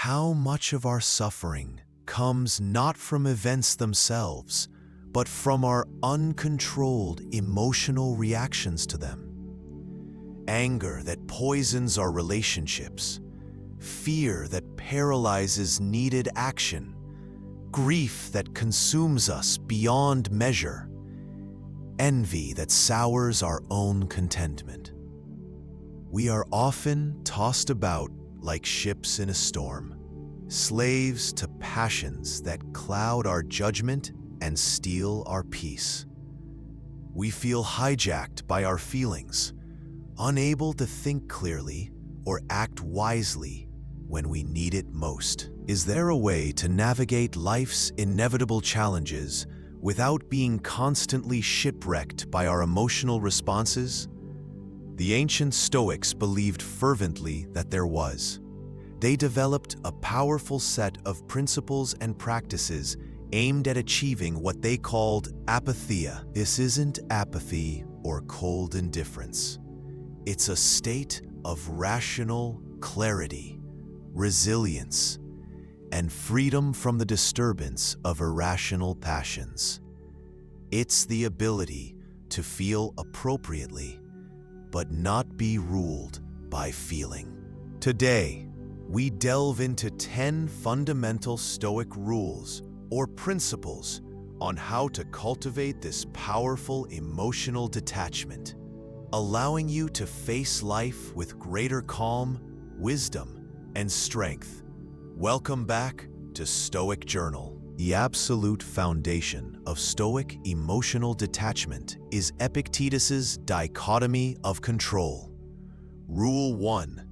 how much of our suffering comes not from events themselves, but from our uncontrolled emotional reactions to them. Anger that poisons our relationships, fear that paralyzes needed action, grief that consumes us beyond measure, envy that sours our own contentment. We are often tossed about like ships in a storm, slaves to passions that cloud our judgment and steal our peace. We feel hijacked by our feelings, unable to think clearly or act wisely when we need it most. Is there a way to navigate life's inevitable challenges without being constantly shipwrecked by our emotional responses? The ancient Stoics believed fervently that there was. They developed a powerful set of principles and practices aimed at achieving what they called apatheia. This isn't apathy or cold indifference. It's a state of rational clarity, resilience, and freedom from the disturbance of irrational passions. It's the ability to feel appropriately, but not be ruled by feeling. Today, we delve into 10 fundamental Stoic rules or principles on how to cultivate this powerful emotional detachment, allowing you to face life with greater calm, wisdom, and strength. Welcome back to Stoic Journal. The absolute foundation of Stoic emotional detachment is Epictetus's Dichotomy of Control. Rule 1.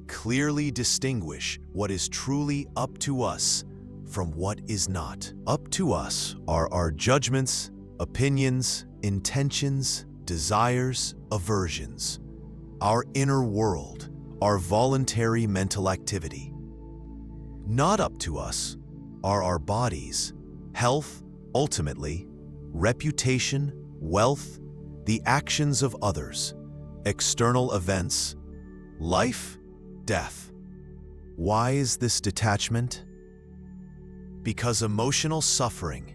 Clearly distinguish what is truly up to us from what is not. Up to us are our judgments, opinions, intentions, desires, aversions, our inner world, our voluntary mental activity. Not up to us are our bodies, health, ultimately, reputation, wealth, the actions of others, external events, life, death. Why is this detachment? Because emotional suffering,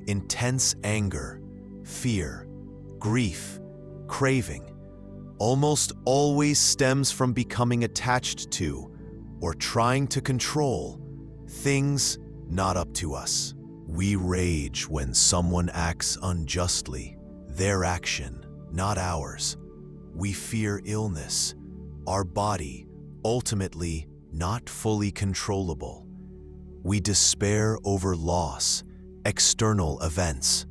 intense anger, fear, grief, craving, almost always stems from becoming attached to or trying to control things not up to us. We rage when someone acts unjustly, their action, not ours. We fear illness, our body, ultimately not fully controllable. We despair over loss, external events.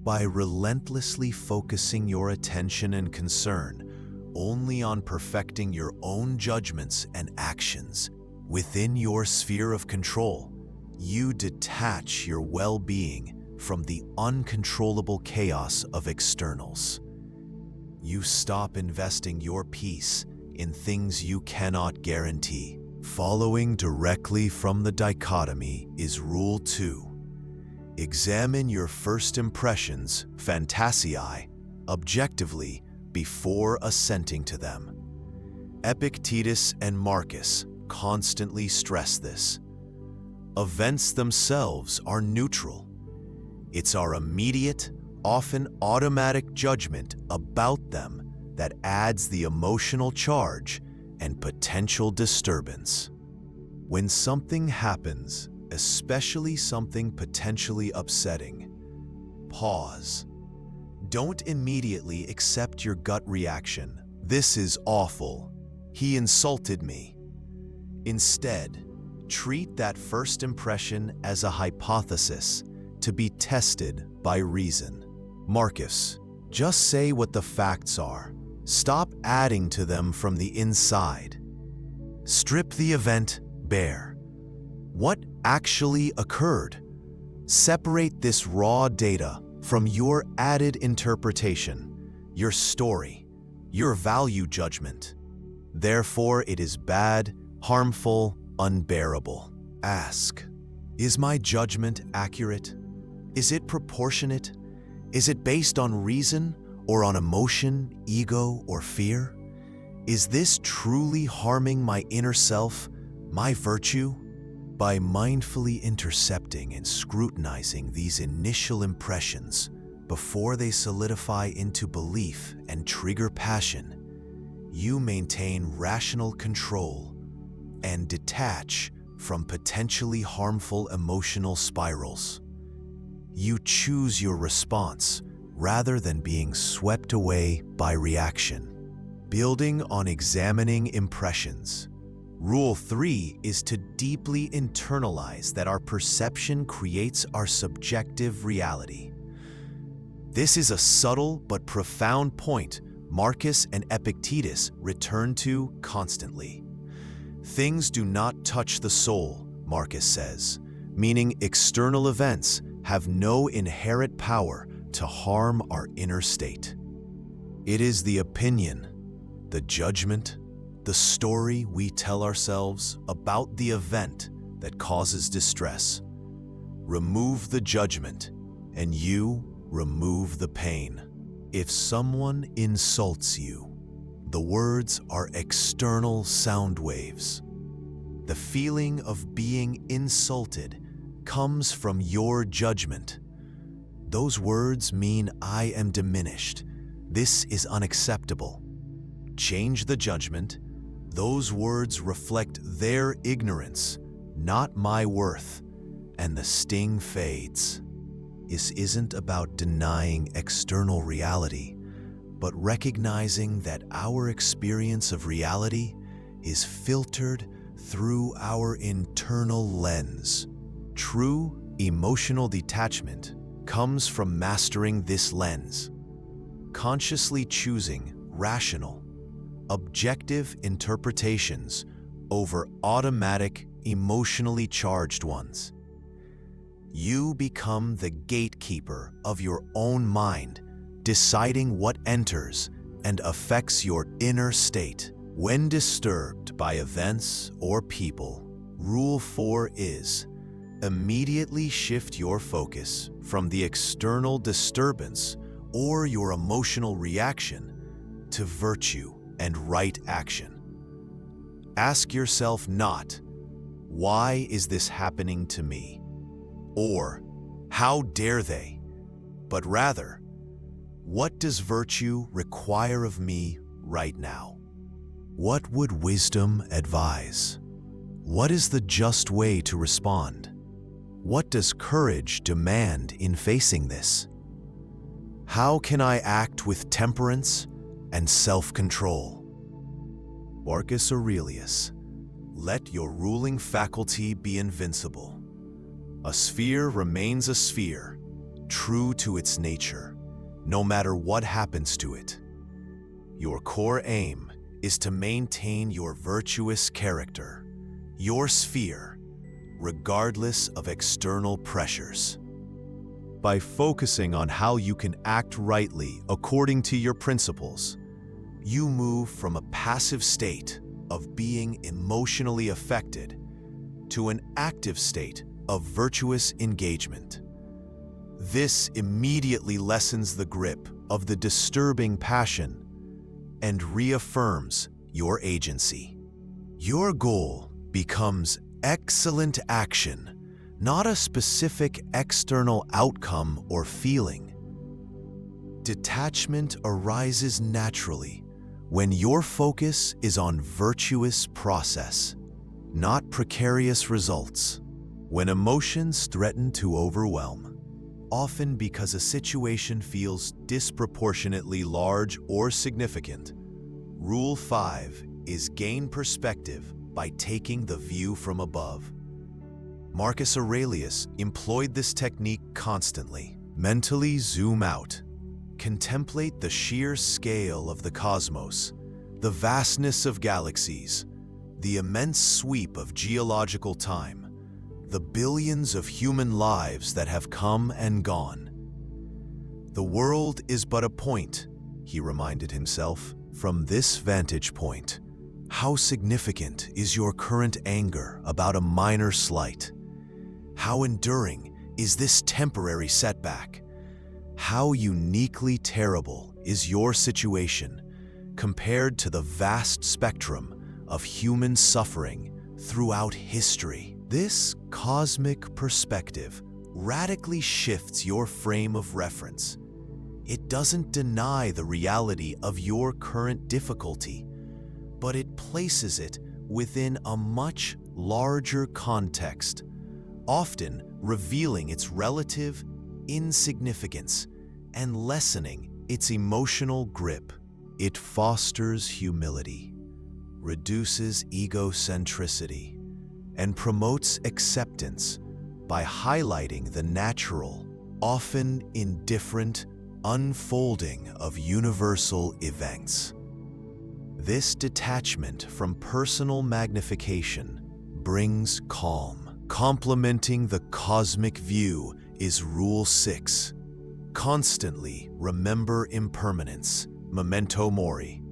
By relentlessly focusing your attention and concern only on perfecting your own judgments and actions within your sphere of control, you detach your well-being from the uncontrollable chaos of externals. You stop investing your peace in things you cannot guarantee. Following directly from the dichotomy is Rule 2. Examine your first impressions, fantasiae, objectively before assenting to them. Epictetus and Marcus constantly stress this. Events themselves are neutral. It's our immediate, often automatic judgment about them that adds the emotional charge and potential disturbance. When something happens, especially something potentially upsetting, pause. Don't immediately accept your gut reaction. This is awful. He insulted me. Instead, treat that first impression as a hypothesis to be tested by reason. Marcus, just say what the facts are. Stop adding to them from the inside. Strip the event bare. What actually occurred? Separate this raw data from your added interpretation, your story, your value judgment. Therefore, it is bad, harmful, unbearable. Ask, is my judgment accurate? Is it proportionate? Is it based on reason or on emotion, ego, or fear? Is this truly harming my inner self My virtue? By mindfully intercepting and scrutinizing these initial impressions before they solidify into belief and trigger passion, you maintain rational control and detach from potentially harmful emotional spirals. You choose your response rather than being swept away by reaction. Building on examining impressions. Rule 3 is to deeply internalize that our perception creates our subjective reality. This is a subtle but profound point Marcus and Epictetus return to constantly. Things do not touch the soul, Marcus says, meaning external events have no inherent power to harm our inner state. It is the opinion, the judgment, the story we tell ourselves about the event that causes distress. Remove the judgment, and you remove the pain. If someone insults you, the words are external sound waves. The feeling of being insulted comes from your judgment. Those words mean I am diminished. This is unacceptable. Change the judgment. Those words reflect their ignorance, not my worth, and the sting fades. This isn't about denying external reality, but recognizing that our experience of reality is filtered through our internal lens. True emotional detachment comes from mastering this lens, consciously choosing rational, objective interpretations over automatic, emotionally charged ones. You become the gatekeeper of your own mind, deciding what enters and affects your inner state. When disturbed by events or people, Rule 4 is immediately shift your focus from the external disturbance or your emotional reaction to virtue and right action. Ask yourself not, why is this happening to me? Or, how dare they? But rather, what does virtue require of me right now? What would wisdom advise? What is the just way to respond? What does courage demand in facing this? How can I act with temperance and self-control? Marcus Aurelius, let your ruling faculty be invincible. A sphere remains a sphere, true to its nature, no matter what happens to it. Your core aim is to maintain your virtuous character, your sphere, regardless of external pressures. By focusing on how you can act rightly according to your principles, you move from a passive state of being emotionally affected to an active state of virtuous engagement. This immediately lessens the grip of the disturbing passion and reaffirms your agency. Your goal becomes excellent action, not a specific external outcome or feeling. Detachment arises naturally when your focus is on virtuous process, not precarious results. When emotions threaten to overwhelm, often because a situation feels disproportionately large or significant, Rule 5 is gain perspective by taking the view from above. Marcus Aurelius employed this technique constantly. Mentally zoom out. Contemplate the sheer scale of the cosmos, the vastness of galaxies, the immense sweep of geological time, the billions of human lives that have come and gone. The world is but a point, he reminded himself. From this vantage point, how significant is your current anger about a minor slight? How enduring is this temporary setback? How uniquely terrible is your situation compared to the vast spectrum of human suffering throughout history. This cosmic perspective radically shifts your frame of reference. It doesn't deny the reality of your current difficulty, but it places it within a much larger context, often revealing its relative insignificance and lessening its emotional grip. It fosters humility, reduces egocentricity, and promotes acceptance by highlighting the natural, often indifferent, unfolding of universal events. This detachment from personal magnification brings calm. Complementing the cosmic view is Rule 6. Constantly remember impermanence, memento mori.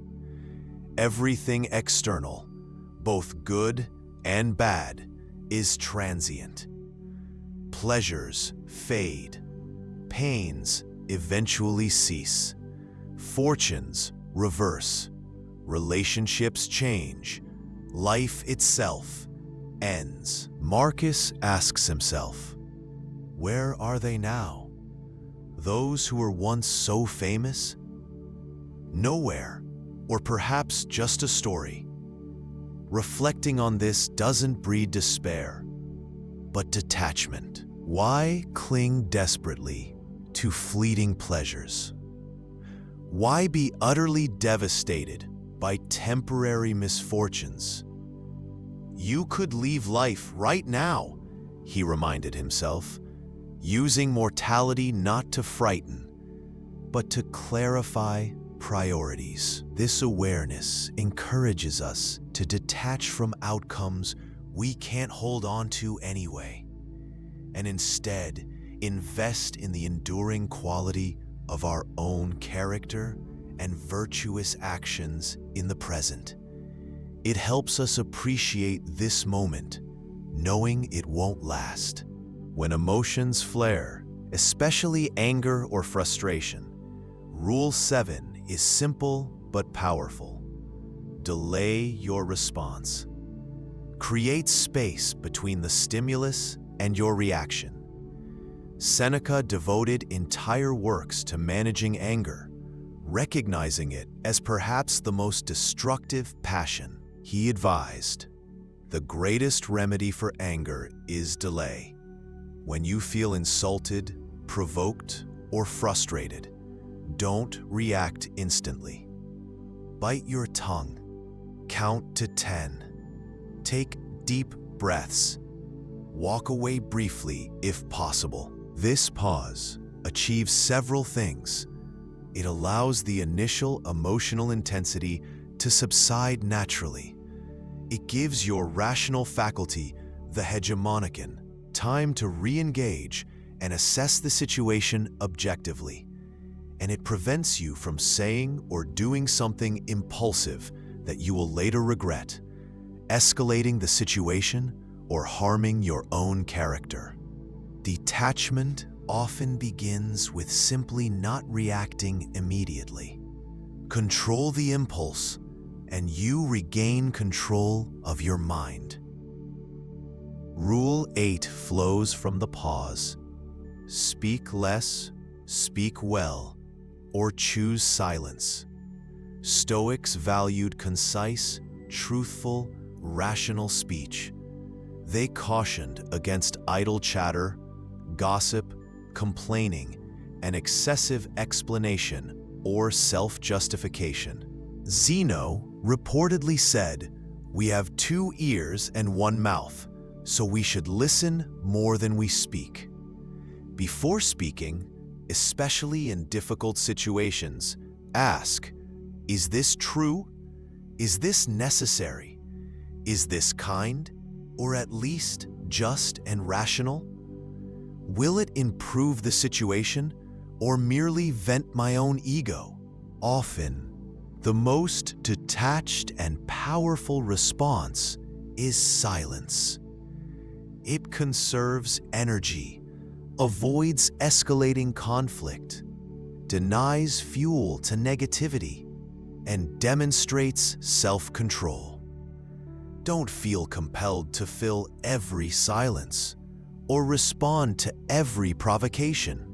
Everything external, both good and bad, is transient. Pleasures fade. Pains eventually cease. Fortunes reverse. Relationships change. Life itself ends. Marcus asks himself, where are they now? Those who were once so famous? Nowhere, or perhaps just a story. Reflecting on this doesn't breed despair, but detachment. Why cling desperately to fleeting pleasures? Why be utterly devastated by temporary misfortunes? You could leave life right now, he reminded himself, using mortality not to frighten, but to clarify priorities. This awareness encourages us to detach from outcomes we can't hold on to anyway, and instead invest in the enduring quality of our own character and virtuous actions in the present. It helps us appreciate this moment, knowing it won't last. When emotions flare, especially anger or frustration, Rule 7 is simple but powerful. Delay your response. Create space between the stimulus and your reaction. Seneca devoted entire works to managing anger, recognizing it as perhaps the most destructive passion. He advised, the greatest remedy for anger is delay. When you feel insulted, provoked, or frustrated, don't react instantly. Bite your tongue. Count to 10. Take deep breaths. Walk away briefly if possible. This pause achieves several things. It allows the initial emotional intensity to subside naturally. It gives your rational faculty, the hegemonicon, time to re-engage and assess the situation objectively. And it prevents you from saying or doing something impulsive that you will later regret, escalating the situation or harming your own character. Detachment often begins with simply not reacting immediately. Control the impulse, and you regain control of your mind. Rule 8 flows from the pause. Speak less, speak well, or choose silence. Stoics valued concise, truthful, rational speech. They cautioned against idle chatter, gossip, complaining, and excessive explanation or self-justification. Zeno reportedly said, "We have 2 ears and 1 mouth, so we should listen more than we speak." Before speaking, especially in difficult situations, ask, is this true? Is this necessary? Is this kind, or at least just and rational? Will it improve the situation, or merely vent my own ego? Often, the most detached and powerful response is silence. It conserves energy, avoids escalating conflict, denies fuel to negativity, and demonstrates self-control. Don't feel compelled to fill every silence or respond to every provocation.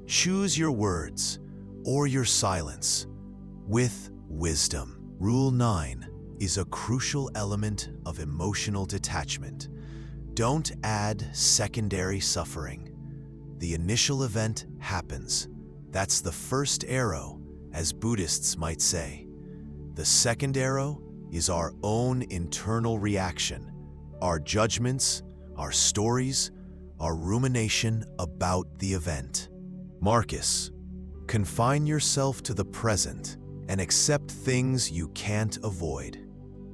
Choose your words or your silence with wisdom. Rule 9 is a crucial element of emotional detachment. Don't add secondary suffering. The initial event happens. That's the first arrow, as Buddhists might say. The second arrow is our own internal reaction, our judgments, our stories, our rumination about the event. Marcus, confine yourself to the present and accept things you can't avoid.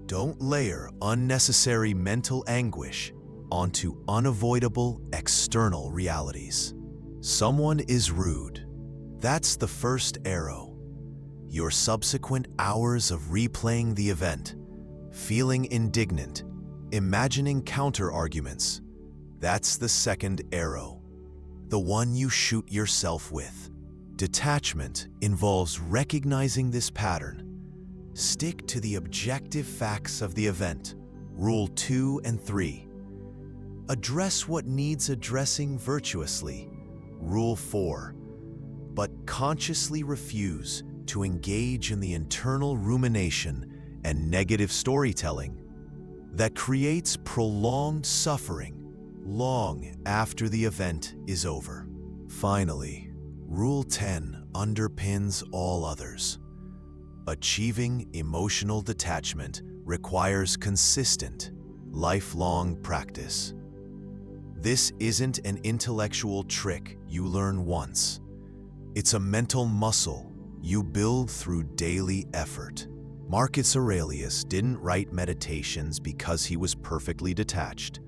Don't layer unnecessary mental anguish onto unavoidable external realities. Someone is rude. That's the first arrow. Your subsequent hours of replaying the event, feeling indignant, imagining counter-arguments, that's the second arrow, the one you shoot yourself with. Detachment involves recognizing this pattern. Stick to the objective facts of the event. Rule 2 and 3. Address what needs addressing virtuously. Rule 4. But consciously refuse to engage in the internal rumination and negative storytelling that creates prolonged suffering long after the event is over. Finally, Rule 10 underpins all others. Achieving emotional detachment requires consistent, lifelong practice. This isn't an intellectual trick you learn once. It's a mental muscle you build through daily effort. Marcus Aurelius didn't write Meditations because he was perfectly detached.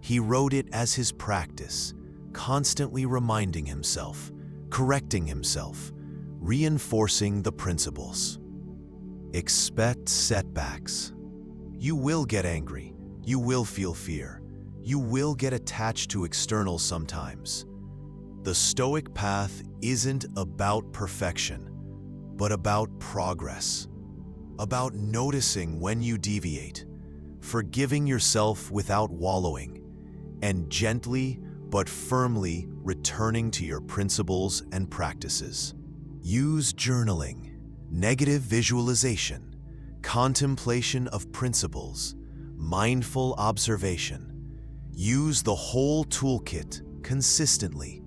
He wrote it as his practice, constantly reminding himself, correcting himself, reinforcing the principles. Expect setbacks. You will get angry. You will feel fear. You will get attached to externals sometimes. The Stoic path isn't about perfection, but about progress, about noticing when you deviate, forgiving yourself without wallowing, and gently but firmly returning to your principles and practices. Use journaling, negative visualization, contemplation of principles, mindful observation. Use the whole toolkit consistently.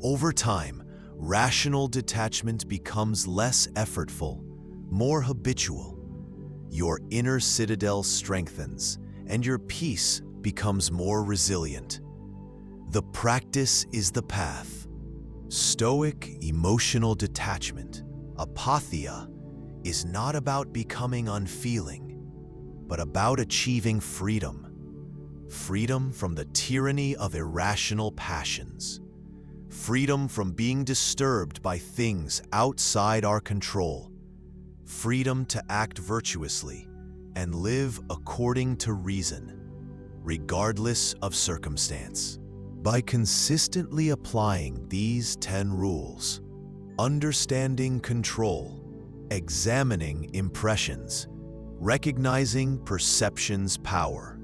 Over time, rational detachment becomes less effortful, more habitual. Your inner citadel strengthens, and your peace becomes more resilient. The practice is the path. Stoic emotional detachment, apatheia, is not about becoming unfeeling, but about achieving freedom. Freedom from the tyranny of irrational passions. Freedom from being disturbed by things outside our control. Freedom to act virtuously and live according to reason, regardless of circumstance. By consistently applying these 10 rules, understanding control, examining impressions, recognizing perception's power,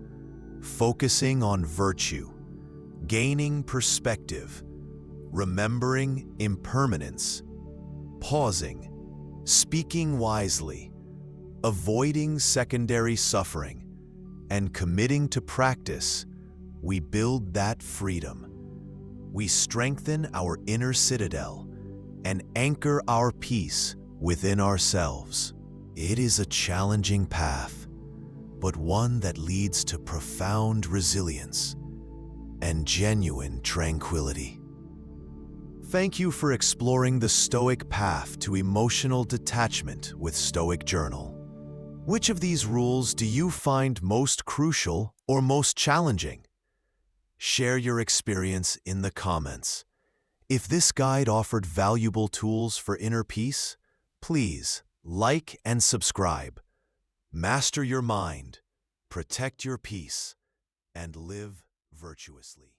focusing on virtue, gaining perspective, remembering impermanence, pausing, speaking wisely, avoiding secondary suffering, and committing to practice, we build that freedom. We strengthen our inner citadel and anchor our peace within ourselves. It is a challenging path, but one that leads to profound resilience and genuine tranquility. Thank you for exploring the Stoic path to emotional detachment with Stoic Journal. Which of these rules do you find most crucial or most challenging? Share your experience in the comments. If this guide offered valuable tools for inner peace, please like and subscribe. Master your mind, protect your peace, and live virtuously.